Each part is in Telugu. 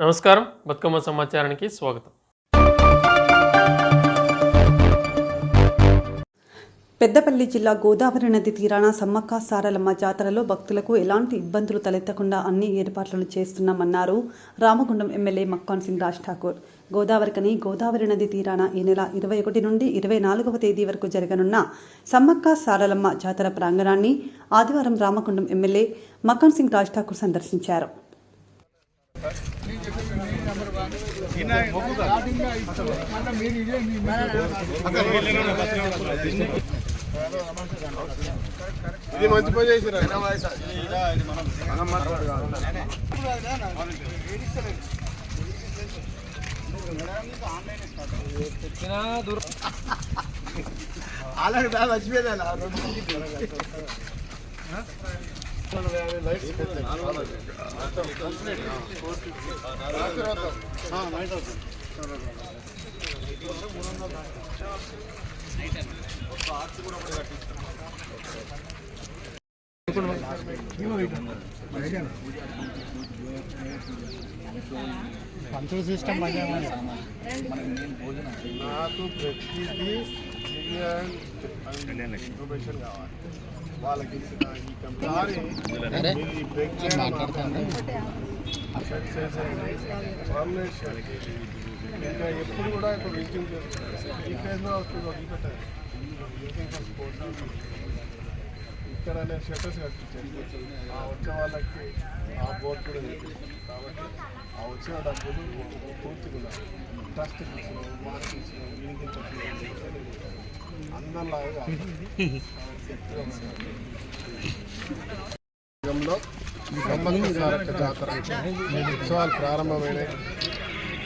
నమస్కారం, బతుకమ్మ సమాచారానికి స్వాగతం. పెద్దపల్లి జిల్లా గోదావరి నది తీరాన సమ్మక్క సారలమ్మ జాతరలో భక్తులకు ఎలాంటి ఇబ్బందులు తలెత్తకుండా అన్ని ఏర్పాట్లను చేస్తున్నామన్నారు రామగుండం ఎమ్మెల్యే మక్కాన్ సింగ్ రాజ్ ఠాకూర్. గోదావరి నది తీరాన ఈ నెల 21 నుండి 24వ తేదీ వరకు జరగనున్న సమ్మక్క సారలమ్మ జాతర ప్రాంగణాన్ని ఆదివారం రామగుండం ఎమ్మెల్యే మక్కాన్ సింగ్ రాజ్ ఠాకూర్ సందర్శించారు. ఇది మంచి పని చేసిరా. అలాగే మర్చిపోయేదా పంతులు సిస్టమ్ నాకు ప్రతిదీ ఇన్ఫర్మేషన్ కావాలి. వాళ్ళకి ఇంకా ఎప్పుడు కూడా ఇక్కడ విజిటింగ్ చేస్తారు. ఈ ప్లేస్లో వదిలిపెట్టారు. ఇక్కడ నేను షట్టర్స్ కట్టించాను. ఆ వచ్చే వాళ్ళకి ఆ బోర్డు కూడా చేపించాను. కాబట్టి ఆ వచ్చిన డబ్బులు పూర్తిగా ట్రస్ట్ మార్కెట్స్ అందరిలాగా సమ్మక్క సారక్క జాతర ఉత్సవాలు ప్రారంభమైనాయి.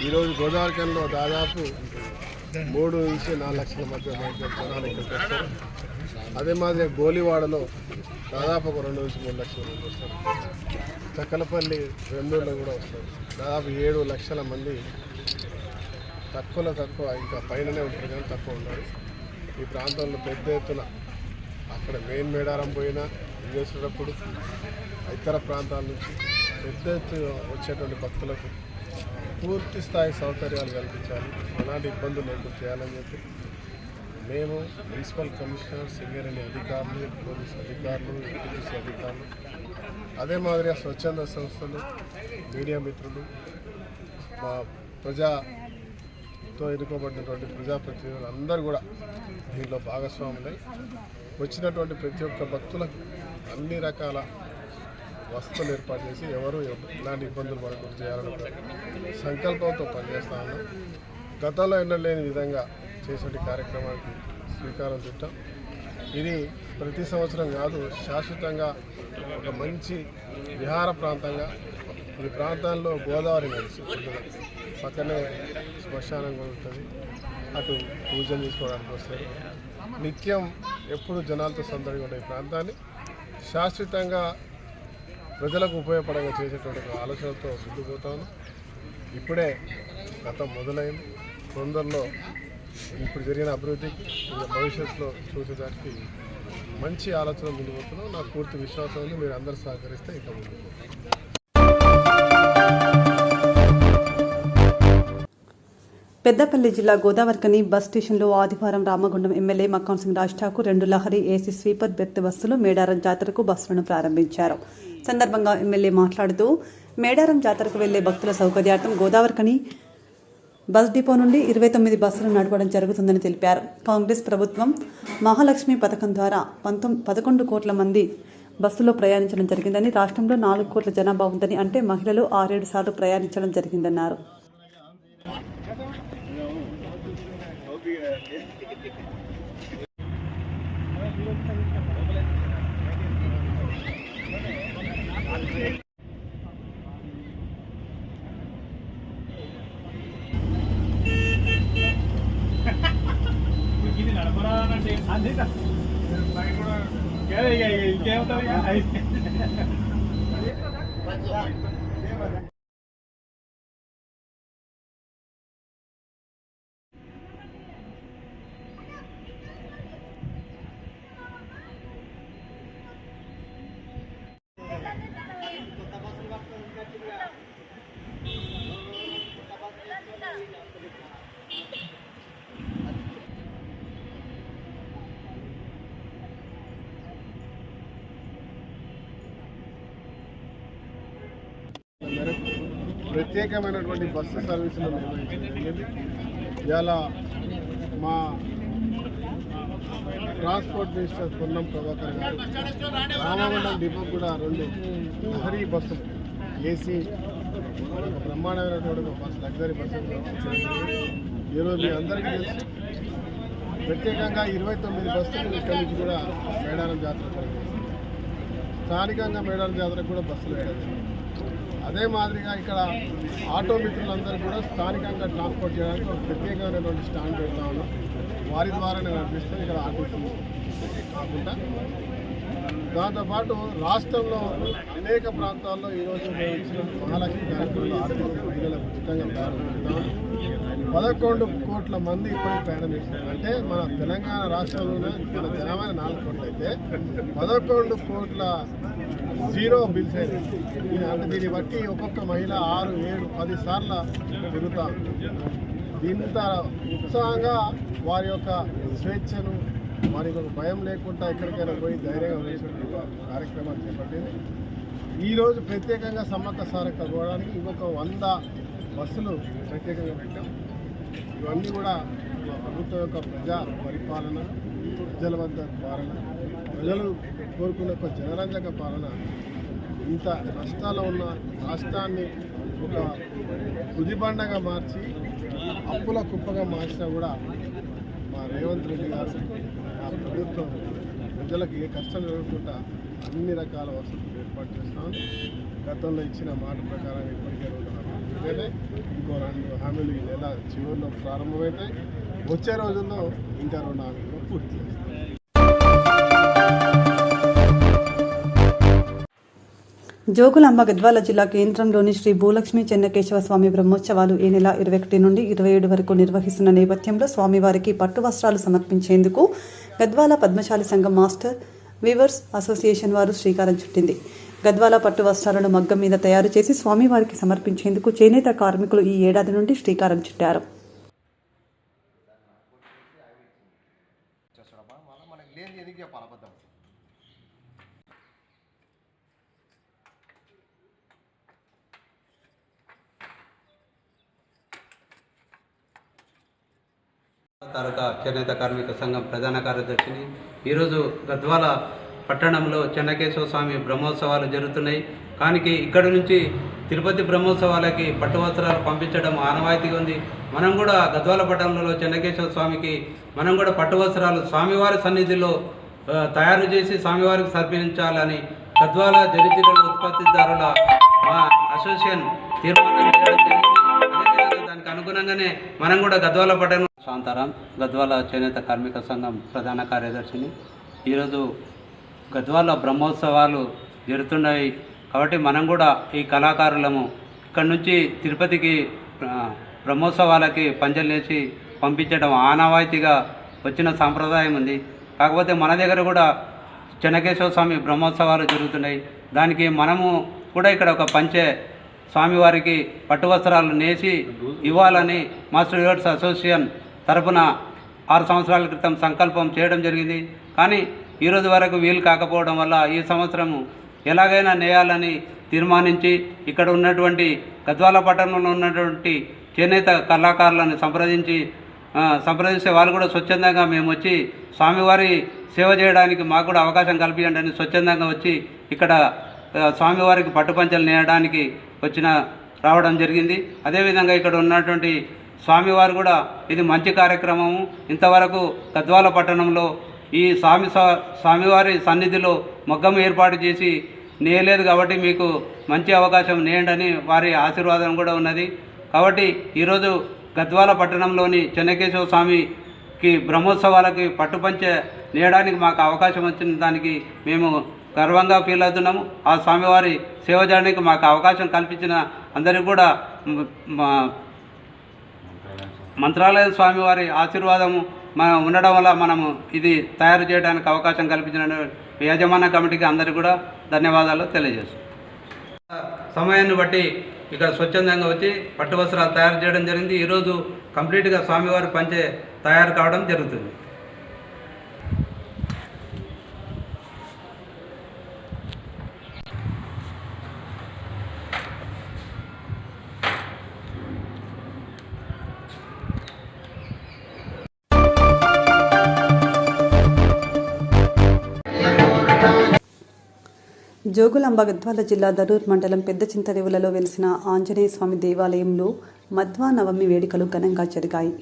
ఈరోజు గోదావరిలో దాదాపు 3 నుంచి 4 లక్షల మధ్య జనాలు ఇక్కడికి వస్తారు. అదే మాదిరి గోలివాడలో దాదాపు ఒక 2 నుంచి 3 లక్షల మంది వస్తారు. చక్కలపల్లి రెండూరులో కూడా వస్తారు. దాదాపు 7 లక్షల మంది. తక్కువ ఇంకా పైననే ఉంటారు కానీ తక్కువ ఉన్నారు. ఈ ప్రాంతంలో పెద్ద ఎత్తున అక్కడ మెయిన్ మేడారం పోయినా చేసేటప్పుడు ఇతర ప్రాంతాల నుంచి పెద్ద ఎత్తున వచ్చేటువంటి భక్తులకు పూర్తి స్థాయి సౌకర్యాలు కల్పించాలి, ఎలాంటి ఇబ్బందులు లేకుండా చేయాలని చెప్పి మేము మున్సిపల్ కమిషనర్, సింగరేణి అధికారులు, పోలీసు అధికారులు, ఎంపీటీసీ అధికారులు, అదే మాదిరిగా స్వచ్ఛంద సంస్థలు, మీడియా మిత్రులు, మా ప్రజాతో ఎన్నుకోబడినటువంటి ప్రజాప్రతినిధులు అందరూ కూడా దీనిలో భాగస్వాములై వచ్చినటువంటి ప్రతి ఒక్క భక్తులకు అన్ని రకాల వసతులు ఏర్పాటు చేసి ఎవరు ఎలాంటి ఇబ్బందులు పడకుండా చేయాలనే సంకల్పంతో పనిచేస్తా ఉన్నాం. గతంలో ఎన్నలేని విధంగా చేసే కార్యక్రమానికి శ్రీకారం చుట్టాం. ఇది ప్రతి సంవత్సరం కాదు, శాశ్వతంగా ఒక మంచి విహార ప్రాంతంగా ఈ ప్రాంతాల్లో గోదావరి నది పక్కనే శ్మశానం ఉంటుంది. అటు పూజలు చేసుకోవడానికి వస్తారు. నిత్యం ఎప్పుడు జనాలతో సందడిగా ఉండే ఈ ప్రాంతాన్ని శాశ్వతంగా ప్రజలకు ఉపయోగపడంగా చేసేటువంటి ఆలోచనతో ముందుకు పోతాను. ఇప్పుడే గతం మొదలైంది. తొందరలో ఇప్పుడు జరిగిన అభివృద్ధికి భవిష్యత్తులో చూసేదానికి మంచి ఆలోచన ముందుకు పోతున్నాం. నాకు పూర్తి విశ్వాసం ఉంది. మీరు అందరూ సహకరిస్తే ఇక ముందుకు. పెద్దపల్లి జిల్లా గోదావరికని బస్ స్టేషన్లో ఆదివారం Ramagundam MLA Makkhan Singh Raj Thakur 2 Lahari AC sweeper berth బస్సులు మేడారం జాతరకు బస్సులను ప్రారంభించారు. సందర్భంగా ఎమ్మెల్యే మాట్లాడుతూ మేడారం జాతరకు వెళ్లే భక్తుల సౌకర్యార్థం గోదావరికని బస్ డిపో నుండి 29 బస్సులు నడపడం జరుగుతుందని తెలిపారు. కాంగ్రెస్ ప్రభుత్వం మహాలక్ష్మి పథకం ద్వారా 11 కోట్ల మంది బస్సులో ప్రయాణించడం జరిగిందని, రాష్ట్రంలో 4 కోట్ల జనాభా ఉందని, అంటే మహిళలు 6-7 సార్లు ప్రయాణించడం జరిగిందన్నారు. ప్రత్యేకమైనటువంటి బస్సు సర్వీసులు నిర్వహించడం జరిగింది. ఇలా మా ట్రాన్స్పోర్ట్ మినిస్టర్ పొన్నం ప్రభాకర్ గారు రామగుండం డిపో కూడా 2 లహరీ బస్సులు ఏసీ ఒక బ్రహ్మాండమైనటువంటి బస్సు లగ్జరీ బస్సులు ఈరోజు మీ అందరికీ తెలుసు. ప్రత్యేకంగా 29 బస్సులు ఇక్కడి నుంచి కూడా మేడారం జాతర స్థానికంగా మేడారం జాతరకు కూడా బస్సులు వేయడం. అదే మాదిరిగా ఇక్కడ ఆటో మిత్రులందరూ కూడా స్థానికంగా ట్రాన్స్పోర్ట్ చేయడానికి ఒక ప్రత్యేకమైనటువంటి స్టాండ్ పెడతా ఉన్నాం. వారి ద్వారానే నడిపిస్తాం ఇక్కడ ఆర్టీసీ కాకుండా. దాంతోపాటు రాష్ట్రంలో అనేక ప్రాంతాల్లో ఈరోజు మేము ఇచ్చిన మహాలక్ష్మి కార్యక్రమంలో ఆర్టీసీ మహిళలకు ఉచితంగా ప్రారంభిస్తాం. 11 కోట్ల మంది ఇప్పటికి ప్రయాణం చేస్తున్నారు. అంటే మన తెలంగాణ రాష్ట్రంలోనే మన జనాభా 4 కోట్లు అయితే 11 కోట్ల జీరో బిల్స్ అయినాయి. అంటే దీన్ని బట్టి ఒక్కొక్క మహిళ 6, 7, 10 సార్లు తిరుగుతా ఇంత ఉత్సాహంగా వారి యొక్క స్వేచ్ఛను వారికి ఒక భయం లేకుండా ఎక్కడికైనా పోయి ధైర్యంగా వేసినటువంటి కార్యక్రమాలు చేపట్టింది. ఈరోజు ప్రత్యేకంగా సమ్మక్క సారక్క పోవడానికి ఇంకొక 100 బస్సులు ప్రత్యేకంగా పెట్టాం. ఇవన్నీ కూడా ప్రభుత్వం యొక్క ప్రజా పరిపాలన, ప్రజల వద్ద పాలన, ప్రజలు కోరుకునే ఒక జనరంజక పాలన. ఇంత నష్టాల్లో ఉన్న రాష్ట్రాన్ని ఒక కుదిబండగా మార్చి అప్పుల కుప్పగా మార్చినా కూడా మా రేవంత్ రెడ్డి గారు మా ప్రభుత్వం ప్రజలకు ఏ కష్టం జరగకుండా అన్ని రకాల వసతులు ఏర్పాటు చేస్తాం. గతంలో ఇచ్చిన మాట ప్రకారం ఇప్పటికే 2 హామీలు, ఇంకో 2 హామీలు ఈ నెల చివరిలో ప్రారంభమైతే వచ్చే రోజుల్లో ఇంకా 2 హామీలు పూర్తి చేస్తాం. జోగులాంబ గద్వాల జిల్లా కేంద్రంలోని శ్రీ భూలక్ష్మి చెన్నకేశవ స్వామి బ్రహ్మోత్సవాలు ఈ నెల 21 నుండి 27 వరకు నిర్వహిస్తున్న నేపథ్యంలో స్వామివారికి పట్టు వస్త్రాలు సమర్పించేందుకు గద్వాల పద్మశాలి సంఘం మాస్టర్ వీవర్స్ అసోసియేషన్ వారు శ్రీకారం చుట్టింది. గద్వాల పట్టు వస్త్రాలను మగ్గం మీద తయారు చేసి స్వామివారికి సమర్పించేందుకు చేనేత కార్మికులు ఈ ఏడాది నుండి శ్రీకారం చుట్టారు. తాలూకా చేనేత కార్మిక సంఘం ప్రధాన కార్యదర్శిని. ఈరోజు గద్వాల పట్టణంలో చెన్నకేశవ స్వామి బ్రహ్మోత్సవాలు జరుగుతున్నాయి. కానీ ఇక్కడి నుంచి తిరుపతి బ్రహ్మోత్సవాలకి పట్టు వస్త్రాలు పంపించడం ఆనవాయితీగా ఉంది. మనం కూడా గద్వాల పట్టణంలో చెన్నకేశవ స్వామికి మనం కూడా పట్టు వస్త్రాలు స్వామివారి సన్నిధిలో తయారు చేసి స్వామివారికి సమర్పించాలని గద్వాల జడిచీరల ఉత్పత్తిదారుల మా అసోసియేషన్ తీర్మానం చేయడం జరిగింది. అదేవిధంగా దానికి అనుగుణంగానే మనం కూడా గద్వాల పట్టణం శాంతారాం గద్వాల చేనేత కార్మిక సంఘం ప్రధాన కార్యదర్శిని. ఈరోజు గద్వాల బ్రహ్మోత్సవాలు జరుగుతున్నాయి కాబట్టి మనం కూడా ఈ కళాకారులము ఇక్కడి నుంచి తిరుపతికి బ్రహ్మోత్సవాలకి పంచలేసి పంపించడం ఆనవాయితీగా వచ్చిన సాంప్రదాయం ఉంది. కాకపోతే మన దగ్గర కూడా చెన్నకేశవ స్వామి బ్రహ్మోత్సవాలు జరుగుతున్నాయి. దానికి మనము కూడా ఇక్కడ ఒక పంచె స్వామివారికి పట్టు వస్త్రాలు నేసి ఇవ్వాలని మాస్టర్ వీవర్స్ అసోసియేషన్ తరపున 6 సంవత్సరాల క్రితం సంకల్పం చేయడం జరిగింది. కానీ ఈరోజు వరకు వీలు కాకపోవడం వల్ల ఈ సంవత్సరము ఎలాగైనా నేయాలని తీర్మానించి ఇక్కడ ఉన్నటువంటి గద్వాల పట్టణంలో ఉన్నటువంటి చేనేత కళాకారులను సంప్రదిస్తే వాళ్ళు కూడా స్వచ్ఛందంగా మేము వచ్చి స్వామివారి సేవ చేయడానికి మాకు కూడా అవకాశం కల్పించండి అని స్వచ్ఛందంగా వచ్చి ఇక్కడ స్వామివారికి పట్టుపంచలు నేయడానికి రావడం జరిగింది. అదేవిధంగా ఇక్కడ ఉన్నటువంటి స్వామివారు కూడా ఇది మంచి కార్యక్రమము. ఇంతవరకు గద్వాల పట్టణంలో ఈ స్వామివారి సన్నిధిలో మగ్గం ఏర్పాటు చేసి నేయలేదు కాబట్టి మీకు మంచి అవకాశం నేయండి అని వారి ఆశీర్వాదం కూడా ఉన్నది. కాబట్టి ఈరోజు గద్వాల పట్టణంలోని చెన్నకేశవ స్వామికి బ్రహ్మోత్సవాలకి పట్టుపంచె నేయడానికి మాకు అవకాశం వచ్చిన దానికి మేము గర్వంగా ఫీల్ అవుతున్నాము. ఆ స్వామివారి సేవ చేయడానికి మాకు అవకాశం కల్పించిన అందరికీ కూడా మంత్రాలయ స్వామివారి ఆశీర్వాదము ఉండడం వల్ల మనము ఇది తయారు చేయడానికి అవకాశం కల్పించిన యాజమాన్య కమిటీకి అందరికీ కూడా ధన్యవాదాలు తెలియజేస్తాం. సమయాన్ని బట్టి ఇక స్వచ్ఛందంగా వచ్చి పట్టు వస్త్రాలు తయారు చేయడం జరిగింది. ఈరోజు కంప్లీట్గా స్వామివారి పంచె తయారు కావడం జరుగుతుంది. జోగులాంబ గద్వాల జిల్లా దరూర్ మండలం పెద్ద చింతరేవులలో వెలిసిన ఆంజనేయ స్వామి దేవాలయంలో మధ్వా నవమి వేడుకలు ఘనంగా జరిగాయి.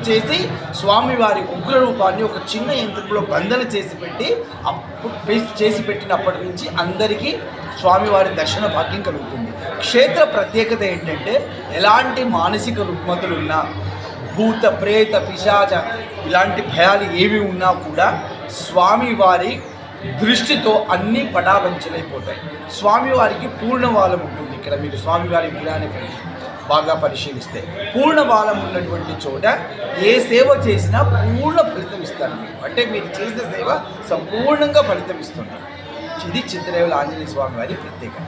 చేసి స్వామివారి ఉగ్రరూపాన్ని ఒక చిన్న యంత్రంలో బంధన చేసి పెట్టినప్పటి నుంచి అందరికీ స్వామివారి దర్శన భాగ్యం కలుగుతుంది. క్షేత్ర ప్రత్యేకత ఏంటంటే ఎలాంటి మానసిక రుగ్మతులున్నా, భూత ప్రేత పిశాచ ఇలాంటి భయాలు ఏవి ఉన్నా కూడా స్వామివారి దృష్టితో అన్నీ పటాపంచలైపోతాయి. స్వామివారికి పూర్ణవాలం ఉంటుంది. ఇక్కడ మీరు స్వామివారి విగ్రహాన్ని బాగా పరిశీలిస్తే పూర్ణవాలం ఉన్నటువంటి చోట ఏ సేవ చేసినా పూర్ణ ఫలితం ఇస్తారు. అంటే మీరు చేసిన సేవ సంపూర్ణంగా ఫలితం ఇస్తుంది. ఇది చింతరేవుల ఆంజనేయ స్వామి వారి ప్రత్యేకత.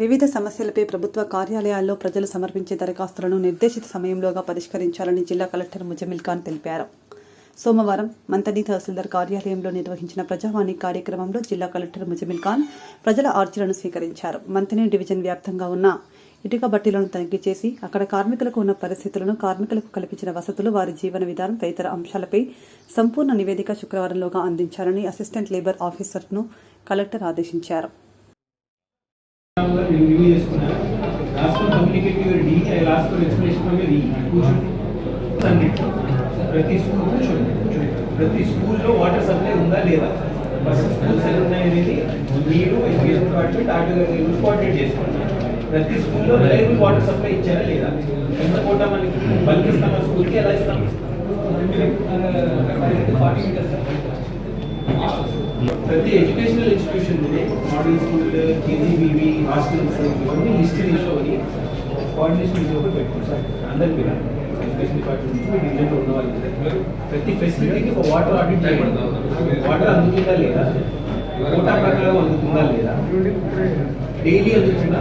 వివిధ సమస్యలపై ప్రభుత్వ కార్యాలయాల్లో ప్రజలు సమర్పించే దరఖాస్తులను నిర్దేశిత సమయంలోగా పరిష్కరించాలని జిల్లా కలెక్టర్ ముజమిల్ ఖాన్ తెలిపారు. సోమవారం మంతని తహసీల్దార్ కార్యాలయంలో నిర్వహించిన ప్రజావాణి కార్యక్రమంలో జిల్లా కలెక్టర్ ముజమిల్ ఖాన్ ప్రజల అర్జీలను స్వీకరించారు. మంతని డివిజన్ వ్యాప్తంగా ఉన్న ఇటుక బట్టీలను తనిఖీ చేసి అక్కడ కార్మికులకు ఉన్న పరిస్థితులను, కార్మికులకు కల్పించిన వసతులు, వారి జీవన విధానం తదితర అంశాలపై సంపూర్ణ నివేదిక శుక్రవారంలోగా అందించాలని అసిస్టెంట్ లేబర్ ఆఫీసర్ను కలెక్టర్ ఆదేశించారు. ప్రతి స్కూల్లో వాటర్ సప్లై ఉందా లేదా, ఫస్ట్ స్కూల్స్ ఎలా ఉన్నాయనేది మీరు ఎడ్యుకేషన్ డిపార్ట్మెంట్ ఆటోగా కోఆర్డినేట్ చేసుకోండి. ప్రతి స్కూల్లో రిలయబుల్ వాటర్ సప్లై ఇచ్చారా లేదా, ఎంత కోట మనకి బల్క్ ఇస్తామా స్కూల్కి, ఎలా ఇస్తాం, 40 మీటర్స్. ప్రతి educational institution model school, KGBV, hostels ఇవన్నీ లిస్ట్ తీసుకొని కోఆర్డినేషన్ ఒకటి పెట్టుకోండి సార్. అందరి మీద ఎడ్యుకేషన్ డిపార్ట్మెంట్ డివిజన్లో ఉన్న వాళ్ళు ప్రతి ఫెసిలిటీకి ఒక వాటర్ ఆడిట్ చేయండి. వాటర్ అందుతుందా లేదా, కోటా ప్రకారం అందుతుందా లేదా, డైలీ అందుతుందా,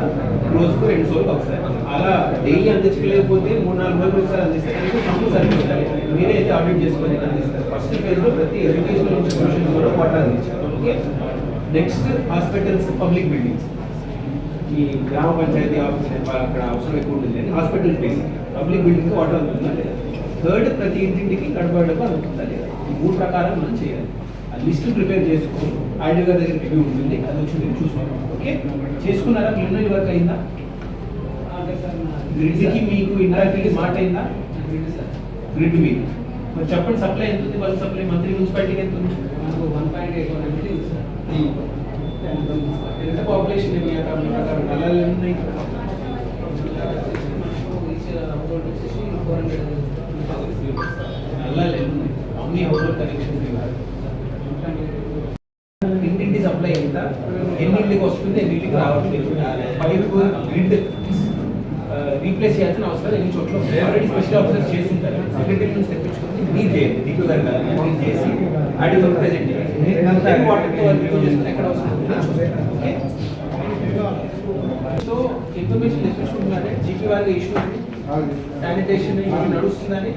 రోజుకు 2 రోజులకు ఒకసారి. అలా డైలీ అందించలేకపోతే 3-4 రోజులు ఒకసారి అందిస్తే సంపు సరిపోతుంది. మీరే అయితే ఆడిట్ చేసుకొని అందిస్తారు. ఫస్ట్ ఫేజ్లో ప్రతి ఎడ్యుకేషనల్ ఇన్స్టిట్యూషన్ కూడా వాటర్ అందించారు. Okay, next hospitals, public buildings, ఈ గ్రామ పంచాయతీ ఆఫీస్ అక్కడ అవసరం ఎక్కువ ఉంటుంది అని హాస్పిటల్ ప్లేస్, పబ్లిక్ బిల్డింగ్కి వాటర్ అందుతుందా లేదా, థర్డ్ ప్రతి ఇంటింటికి గడపడకు అందుతుందా లేదా. ఈ 3 ప్రకారం మనం చేయాలి. ఆ లిస్ట్ ప్రిపేర్ చేసుకుని ఆర్డీ గారి దగ్గర రివ్యూ ఉంటుంది, అది వచ్చి మీరు చూసుకోండి. ఓకే, చేసుకున్నారా? ప్రిలిమినరీ వర్క్ అయిందా? గ్రిడ్కి మీకు ఇండైరెక్ట్లీ మాట అయిందా? గ్రిడ్ మీకు మరి చెప్పండి, సప్లై ఎంత ఉంది? బల్క్ సప్లై మంత్లీ మున్సిపాలిటీకి ఎంత ఉంది? 1.8 ఎంత పాపులేషన్ నల్లాలు ఉన్నాయి? నల్లాలు అన్ని హౌస్ హోల్డ్ కనెక్షన్ ఇంటింటి సప్లై ఎంత, ఎన్నింటికి వస్తుంది, ఎన్నింటికి రావట్లేదు, పైపు గ్రిడ్ రీప్లేస్ చేయాల్సిన అవసరం ఎన్ని చోట్ల ఆల్రెడీ స్పెషల్ ఆఫీసర్స్ చేస్తుంటారు. సెక్రటరీ నుంచి తెప్పించుకొని మీరు చేయండి, డిపో గారు మీరు చేసి ఆడియో ప్రజెంట్ చేయండి. వాటర్తో రివ్యూ చేసుకుని ఎక్కడ వస్తుంది. సో ఇన్ఫర్మేషన్ తెప్పించుకుంటున్నారే జీపీ వారికి ఇష్యూ అండి, శానిటేషన్ నడుస్తుందని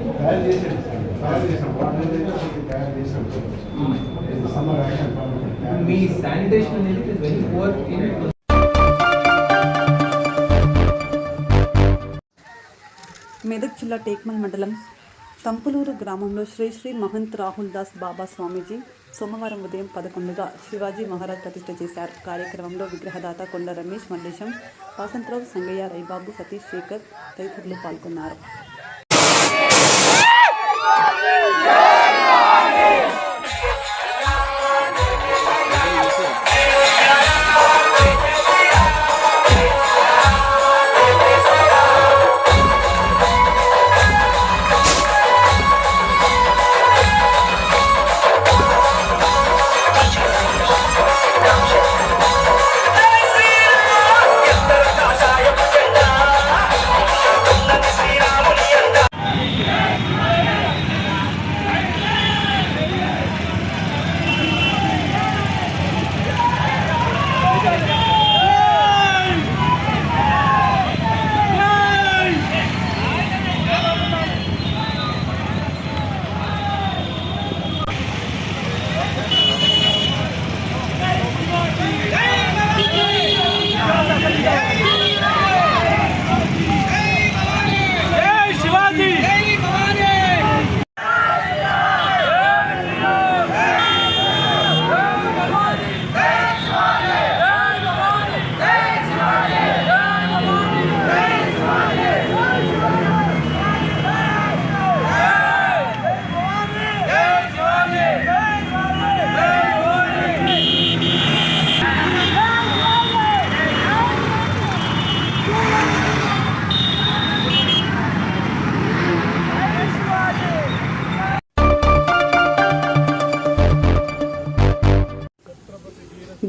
మీ శానిటేషన్ అనేది it is very poor in. Medak జిల్లా టేక్మల్ మండలం తంపులూరు గ్రామంలో శ్రీ శ్రీ మహంత్ రాహుల్ దాస్ బాబా స్వామీజీ సోమవారం ఉదయం 11గా శివాజీ మహారాజ్ ప్రతిష్ఠ చేశారు. కార్యక్రమంలో విగ్రహదాత కొండ రమేష్, మల్లేశం, వాసంతరావు, సంగయ్య, రైబాబు, సతీష్, శేఖర్ తదితరులు పాల్గొన్నారు.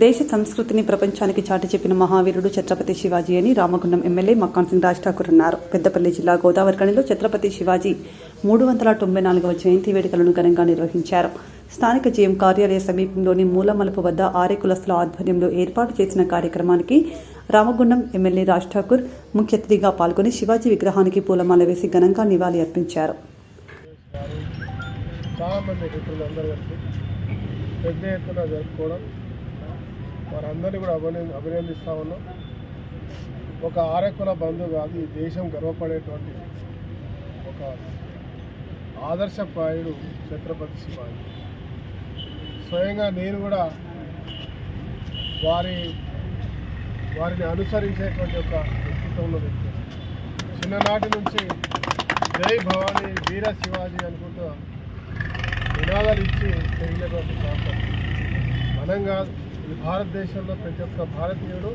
దేశ సంస్కృతిని ప్రపంచానికి చాటి చెప్పిన మహావీరుడు ఛత్రపతి శివాజీ అని రామగుండం ఎమ్మెల్యే మక్కాన్ సింగ్ రాజ్ ఠాకూర్ అన్నారు. పెద్దపల్లి జిల్లా గోదావరిఖనిలో ఛత్రపతి శివాజీ 394వ జయంతి వేడుకలను ఘనంగా నిర్వహించారు. స్థానిక జీఎం కార్యాలయ సమీపంలోని మూలమలుపు వద్ద ఆర్య కులస్తుల ఆధ్వర్యంలో ఏర్పాటు చేసిన కార్యక్రమానికి రామగుండం ఎమ్మెల్యే రాజ్ ఠాకూర్ ముఖ్య అతిథిగా పాల్గొని శివాజీ విగ్రహానికి పూలమాల వేసి ఘనంగా నివాళి అర్పించారు. వారందరినీ కూడా అభినందిస్తా ఉన్నాం. ఒక ఆర్యకుల బంధు కాదు, ఈ దేశం గర్వపడేటువంటి ఒక ఆదర్శప్రాయుడు ఛత్రపతి శివాజీ. స్వయంగా నేను కూడా వారిని అనుసరించేటువంటి ఒక వ్యక్తిత్వంలో వ్యక్తి. చిన్ననాటి నుంచి జై భవానీ, వీర శివాజీ అనుకుంటూ నినాదాలు ఇచ్చి పెరిగినటువంటి ప్రాంతం మనం కాదు. ఈ భారతదేశంలో ప్రతి ఒక్క భారతీయుడు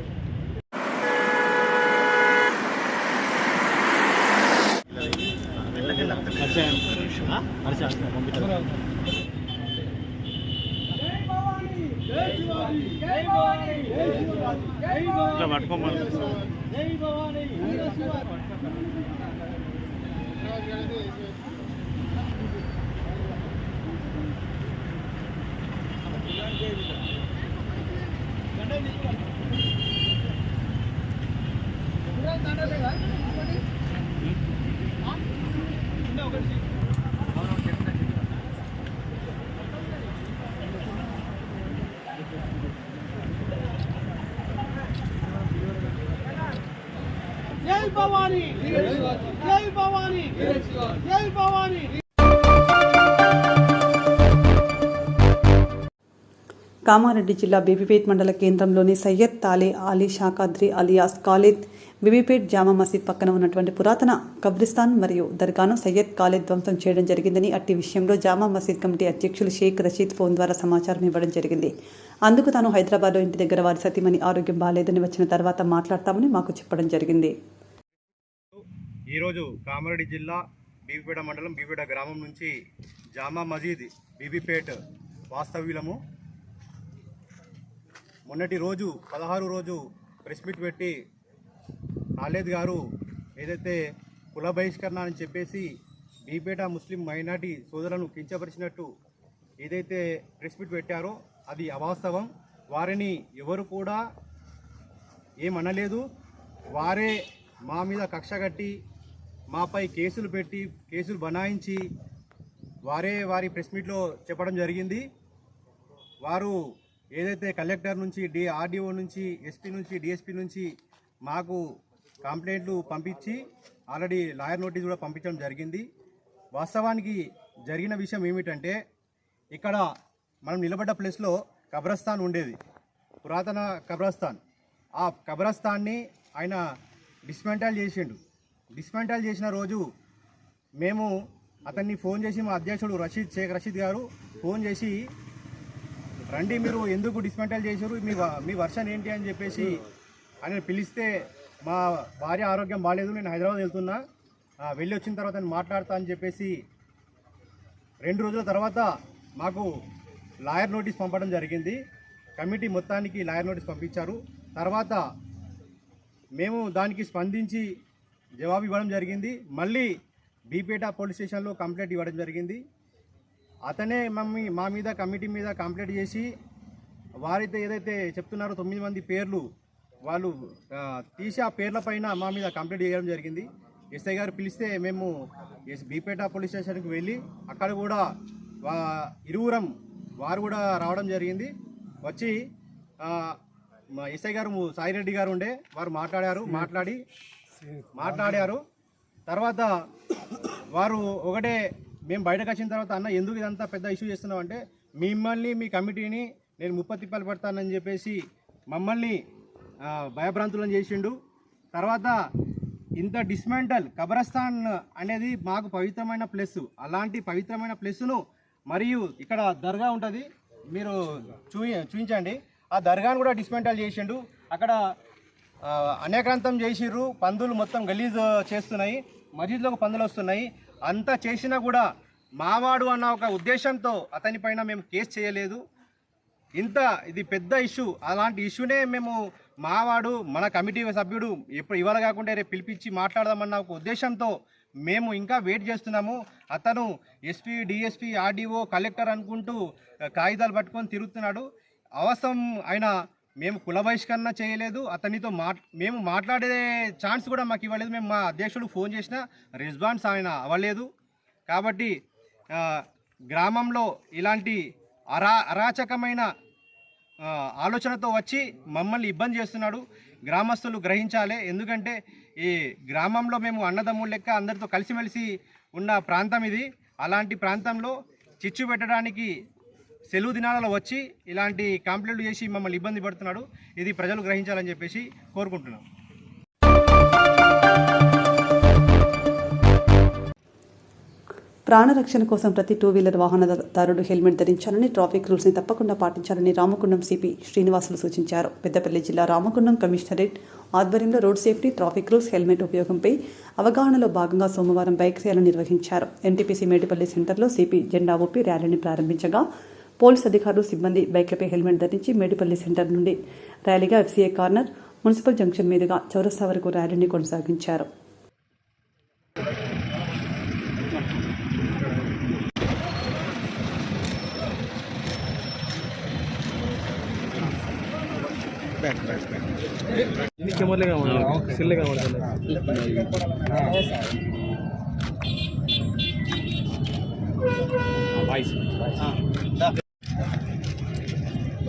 జై భవానీ, జై భవానీ, జై భవానీ. కామారెడ్డి జిల్లా బీబీపేట్ మండల కేంద్రంలోని సయ్యద్ తాలే అలీ షాకాద్రి అలియాస్ ఖాలిద్ బీబీపేట్ జామా మసీద్ పక్కన ఉన్నటువంటి పురాతన కబ్రిస్తాన్ మరియు దర్గాను సయ్యద్ ఖాలిద్ ధ్వంసం చేయడం జరిగిందని, అట్టి విషయంలో జామా మసీద్ కమిటీ అధ్యక్షులు షేక్ రషీద్ ఫోన్ ద్వారా సమాచారం ఇవ్వడం జరిగింది. అందుకు తాను హైదరాబాద్లో ఇంటి దగ్గర వారి సతీమణి ఆరోగ్యం బాగాలేదని వచ్చిన తర్వాత మాట్లాడతామని మాకు చెప్పడం జరిగింది. ఈరోజు కామారెడ్డి జిల్లా బీబీపేట మండలం బీబీపేట గ్రామం నుంచి జామా మసీద్ బీబీపేట్ వాస్తవ్యులము. మొన్నటి రోజు 16 రోజు ప్రెస్ మీట్ పెట్టి ఖాలిద్ గారు ఏదైతే కుల బహిష్కరణ అని చెప్పేసి బీబీపేట ముస్లిం మైనార్టీ సోదరులను కించపరిచినట్టు ఏదైతే ప్రెస్ మీట్ పెట్టారో అది అవాస్తవం. వారిని ఎవరు కూడా ఏమనలేదు. వారే మా మీద కక్ష కట్టి మాపై కేసులు పెట్టి కేసులు బనాయించి వారి ప్రెస్ మీట్లో చెప్పడం జరిగింది. వారు ఏదైతే కలెక్టర్ నుంచి ఆర్డీఓ నుంచి ఎస్పీ నుంచి డిఎస్పీ నుంచి మాకు కంప్లైంట్లు పంపించి ఆల్రెడీ లాయర్ నోటీస్ కూడా పంపించడం జరిగింది. వాస్తవానికి జరిగిన విషయం ఏమిటంటే ఇక్కడ మనం నిలబడ్డ ప్లేస్లో కబ్రస్థాన్ ఉండేది, పురాతన కబ్రస్థాన్. ఆ కబ్రస్థాన్ని ఆయన డిస్మెంటల్ చేసిండు. డిస్మెంటల్ చేసిన రోజు మేము అతన్ని ఫోన్ చేసి, మా అధ్యక్షుడు షేక్ రషీద్ గారు ఫోన్ చేసి, రండి మీరు ఎందుకు డిస్మెంటల్ చేశారు, మీ వర్షన్ ఏంటి అని చెప్పేసి ఆయన పిలిస్తే, మా భార్య ఆరోగ్యం బాగాలేదు, నేను హైదరాబాద్ వెళ్తున్నా, వెళ్ళి వచ్చిన తర్వాత నేను మాట్లాడతా అని చెప్పేసి 2 రోజుల తర్వాత మాకు లాయర్ నోటీస్ పంపడం జరిగింది. కమిటీ మొత్తానికి లాయర్ నోటీస్ పంపించారు. తర్వాత మేము దానికి స్పందించి జవాబు ఇవ్వడం జరిగింది. మళ్ళీ బీపేట పోలీస్ స్టేషన్లో కంప్లైంట్ ఇవ్వడం జరిగింది. అతనే మా మీద కమిటీ మీద కంప్లైంట్ చేసి, వారైతే ఏదైతే చెప్తున్నారో 9 మంది పేర్లు వాళ్ళు తీసి ఆ పేర్ల పైన మా మీద కంప్లైంట్ చేయడం జరిగింది. ఎస్ఐ గారు పిలిస్తే మేము బీపేట పోలీస్ స్టేషన్కి వెళ్ళి అక్కడ కూడా ఇరువురం వారు కూడా రావడం జరిగింది. వచ్చి మా ఎస్ఐ గారు సాయిరెడ్డి గారు ఉండే, వారు మాట్లాడారు. తర్వాత వారు ఒకటే, మేము బయటకు వచ్చిన తర్వాత, అన్న ఎందుకు ఇదంతా పెద్ద ఇష్యూ చేస్తున్నాం అంటే, మిమ్మల్ని మీ కమిటీని నేను ముప్పతిప్పలు పెడతానని చెప్పేసి మమ్మల్ని భయభ్రాంతులను చేసిండు. తర్వాత ఇంత డిస్మెంటల్ కబ్రస్థాన్ అనేది మాకు పవిత్రమైన ప్లేస్, అలాంటి పవిత్రమైన ప్లేస్ను మరియు ఇక్కడ దర్గా ఉంటుంది, మీరు చూపించండి, ఆ దర్గాను కూడా డిస్మెంటల్ చేసిండు. అక్కడ అనేకాంతం చేసిర్రు, పందులు మొత్తం గలీజ్ చేస్తున్నాయి, మస్జిద్లోకి పందులు వస్తున్నాయి. అంతా చేసినా కూడా మావాడు అన్న ఒక ఉద్దేశంతో అతని పైన మేము కేసు చేయలేదు. ఇది పెద్ద ఇష్యూ, అలాంటి ఇష్యూనే మేము మావాడు మన కమిటీ సభ్యుడు ఎప్పుడు ఇవాళ కాకుండా రేపు పిలిపించి మాట్లాడదామన్న ఒక ఉద్దేశంతో మేము ఇంకా వెయిట్ చేస్తున్నాము. అతను ఎస్పీ, డిఎస్పీ, ఆర్డీఓ, కలెక్టర్ అనుకుంటూ కాగితాలు పట్టుకొని తిరుగుతున్నాడు. అవసరం ఆయన మేము కుల బహిష్కరణ చేయలేదు, అతనితో మేము మాట్లాడే ఛాన్స్ కూడా మాకు ఇవ్వలేదు. మేము మా అధ్యక్షుడు ఫోన్ చేసినా రెస్పాన్స్ ఆయన అవ్వలేదు. కాబట్టి గ్రామంలో ఇలాంటి అరాచకమైన ఆలోచనతో వచ్చి మమ్మల్ని ఇబ్బంది చేస్తున్నాడు. గ్రామస్తులు గ్రహించాలి. ఎందుకంటే ఈ గ్రామంలో మేము అన్నదమ్ముల లెక్క అందరితో కలిసిమెలిసి ఉన్న ప్రాంతం ఇది. అలాంటి ప్రాంతంలో చిచ్చు పెట్టడానికి సెలవు దినాలలో వచ్చి ఇలాంటి కంప్లైంట్లు చేసి మమ్మల్ని ఇబ్బంది పడుతున్నాడు. ఇది ప్రజలు గ్రహించాలని చెప్పేసి కోరుకుంటున్నాం. ప్రాణరక్షణ కోసం ప్రతి 2-వీలర్ వాహనదారుడు హెల్మెట్ ధరించాలని, ట్రాఫిక్ రూల్స్ని తప్పకుండా పాటించాలని రామగుండం సిపి శ్రీనివాసులు సూచించారు. పెద్దపల్లి జిల్లా రామగుండం కమిషనరేట్ ఆధ్వర్యంలో road safety, traffic rules, helmet ఉపయోగంపై అవగాహనలో భాగంగా సోమవారం బైక్ ర్యాలీ నిర్వహించారు. ఎన్టీపీసీ మేడిపల్లి సెంటర్లో సిపి జెండా ఊపి ర్యాలీని ప్రారంభించగా పోలీస్ అధికారులు, సిబ్బంది బైక్లపై హెల్మెట్ ధరించి మేడిపల్లి సెంటర్ నుండి ర్యాలీగా ఎఫ్సీఏ కార్నర్, మున్సిపల్ జంక్షన్ మీదుగా చౌరస్తా వరకు ర్యాలీని కొనసాగించారు.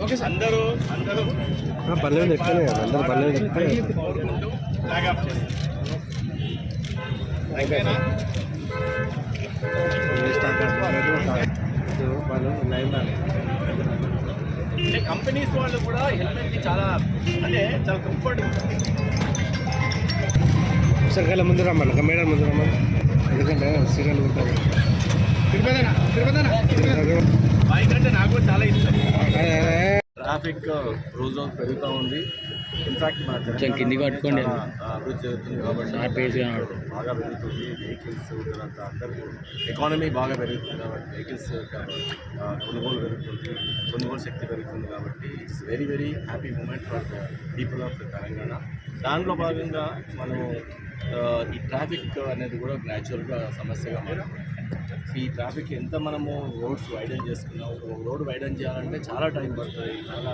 ఓకే సార్, అందరూ పర్లేదు చెప్తానే కదా, అందరూ పర్లేదు చెప్తానే కంపెనీస్ వాళ్ళు కూడా హెల్మెట్కి చాలా కంఫర్ట్. సరిగ్గా ముందు రమ్మని, మేడం ముందు రమ్మని, ఎందుకంటే సీరియల్ ఉంటారు. బైక్ అంటే నాకు కూడా చాలా ఇష్టం. ట్రాఫిక్ రోజు పెరుగుతూ ఉంది. ఇన్ఫాక్ట్ మన కింది కట్టుకోండి అభివృద్ధి జరుగుతుంది కాబట్టి బాగా పెరుగుతుంది. వెహికల్స్ తర్వాత అందరూ ఎకానమీ బాగా పెరుగుతుంది కాబట్టి వెహికల్స్ కొనుగోలు పెరుగుతుంది, కొనుగోలు శక్తి పెరుగుతుంది. కాబట్టి it's very very happy moment for the people of Telangana. దాంట్లో భాగంగా మనం ఈ ట్రాఫిక్ అనేది కూడా గ్రాడ్యువల్గా సమస్యగా మారింది. ఈ ట్రాఫిక్ ఎంత మనము రోడ్స్ వైడన్ చేసుకున్నాం, రోడ్ వైడన్ చేయాలంటే చాలా టైం పడుతుంది, చాలా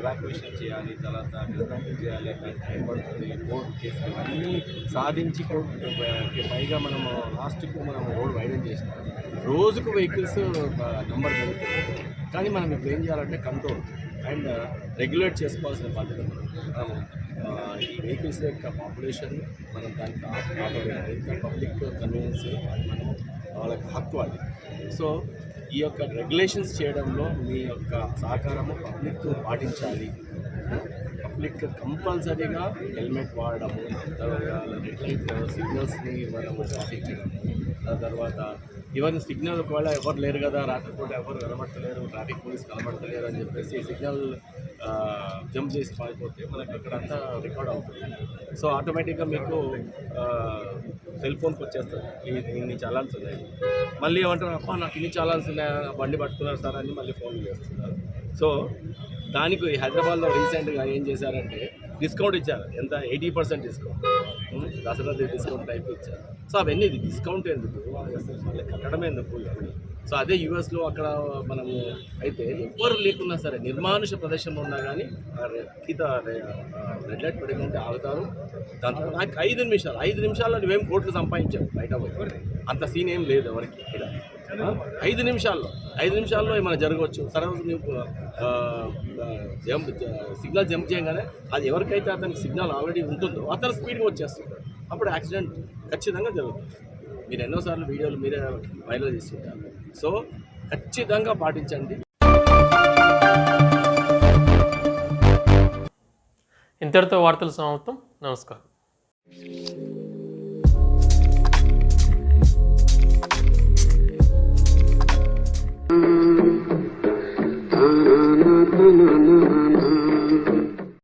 ఎవాక్యుయేషన్ చేయాలి, తర్వాత డిస్మాంటిల్ చేయాలి, దానికి టైం పడుతుంది. కోర్టు కేసులు అన్నీ సాధించి పైగా మనము లాస్ట్కు మనం రోడ్ వైడన్ చేసినాం. రోజుకు వెహికల్స్ నెంబర్ పెరుగుతుంది. కానీ మనం ఇప్పుడు ఏం చేయాలంటే కంట్రోల్ అండ్ రెగ్యులేట్ చేసుకోవాల్సిన బాధ్యత మనము ఈ వెహికల్స్ యొక్క పాపులేషన్ మనం దానికి ఆపలేదు. ఇంకా పబ్లిక్ కన్వీనియన్స్ మనం వాళ్ళకి హక్కు అది. సో ఈ యొక్క రెగ్యులేషన్స్ చేయడంలో మీ యొక్క సహకారము పబ్లిక్ పాటించాలి. పబ్లిక్ కంపల్సరీగా హెల్మెట్ వాడడము, తర్వాత రెడ్ లైట్ సిగ్నల్స్ని మనము పాటించడం, ఆ తర్వాత ఈవెన్ సిగ్నల్ కూడా ఎవరు లేరు కదా, రాత్రిపూట ఎవరు కనబడతలేరు, ట్రాఫిక్ పోలీస్ కనబడతలేరు అని చెప్పేసి సిగ్నల్ జంప్ చేసి పారిపోతే మనకు అక్కడంతా రికార్డ్ అవుతుంది. సో ఆటోమేటిక్గా మీకు సెల్ ఫోన్కి వచ్చేస్తుంది ఇన్ని చాలాన్స్ ఉన్నాయి. మళ్ళీ ఏమంటారు, అప్ప నాకు ఇన్ని చాలాన్స్ ఉన్నాయి, బండి పట్టుకున్నారు సార్ అని మళ్ళీ ఫోన్ చేస్తున్నారు. సో దానికి హైదరాబాద్లో రీసెంట్గా ఏం చేశారంటే డిస్కౌంట్ ఇచ్చారు. ఎంత 80% డిస్కౌంట్, దసరా డిస్కౌంట్ టైప్ ఇచ్చారు. సో అవన్నీ డిస్కౌంట్ ఎందుకు, అసలు మళ్ళీ కట్టడమే ఎందుకు ఇవన్నీ. సో అదే యూఎస్లో అక్కడ మనము అయితే ఎవ్వరు లేకున్నా సరే నిర్మానుష ప్రదేశంలో ఉన్నా కానీ రెడ్ లైట్ పడిపోతే ఆగుతారు. దాని తర్వాత నాకు 5 నిమిషాల్లో నువ్వేం కోట్లు సంపాదించావు బయట పోయి, అంత సీన్ ఏం లేదు ఎవరికి ఇక్కడ. 5 నిమిషాల్లో ఏమైనా జరగవచ్చు. తర్వాత నువ్వు సిగ్నల్ జంప్ చేయగానే అది ఎవరికైతే అతనికి సిగ్నల్ ఆల్రెడీ ఉంటుందో అతను స్పీడ్గా వచ్చేస్తుంటాడు, అప్పుడు యాక్సిడెంట్ ఖచ్చితంగా జరుగుతుంది. మీరు ఎన్నోసార్లు వీడియోలు మీరే వైరల్ చేస్తుంటారు. సో ఖచ్చితంగా పాటించండి. ఇంతటితో వార్తలు సమాప్తం. నమస్కారం.